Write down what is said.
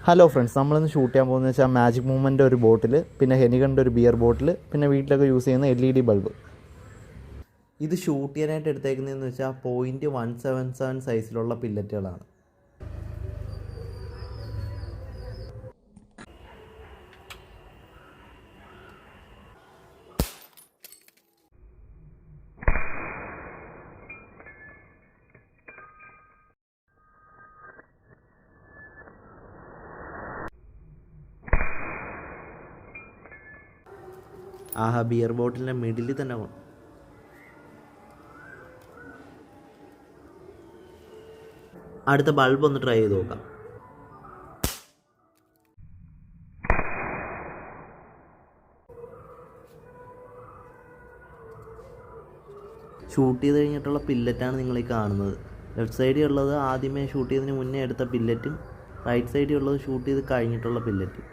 Hello friends, നമ്മളിന്ന് shoot ചെയ്യാൻ പോകുന്നത് വെച്ചാൽ മാജിക് മൂവ്മെൻ്റ് ഒരു ബോട്ടിൽ, പിന്നെ ഹെനിഗണിൻ്റെ ഒരു ബിയർ ബോട്ടിൽ, പിന്നെ വീട്ടിലൊക്കെ യൂസ് ചെയ്യുന്ന LED ബൾബ്. ഇത് ഷൂട്ട് ചെയ്യാനായിട്ട് എടുത്തേക്കുന്നതെന്ന് വെച്ചാൽ 0.177 സൈസിലുള്ള പില്ലറ്റുകളാണ്. ആഹാ, ബിയർ ബോട്ടിലിൻ്റെ മിഡിലിൽ തന്നെ അടുത്ത ബൾബ് ഒന്ന് ട്രൈ ചെയ്ത് നോക്കാം. ഷൂട്ട് ചെയ്ത് കഴിഞ്ഞിട്ടുള്ള പില്ലറ്റാണ് നിങ്ങൾ ഈ കാണുന്നത്. ലെഫ്റ്റ് സൈഡിൽ ഉള്ളത് ആദ്യമേ ഷൂട്ട് ചെയ്തതിന് മുന്നേ എടുത്ത പില്ലറ്റും, റൈറ്റ് സൈഡിൽ ഉള്ളത് ഷൂട്ട് ചെയ്ത് കഴിഞ്ഞിട്ടുള്ള പില്ലറ്റും.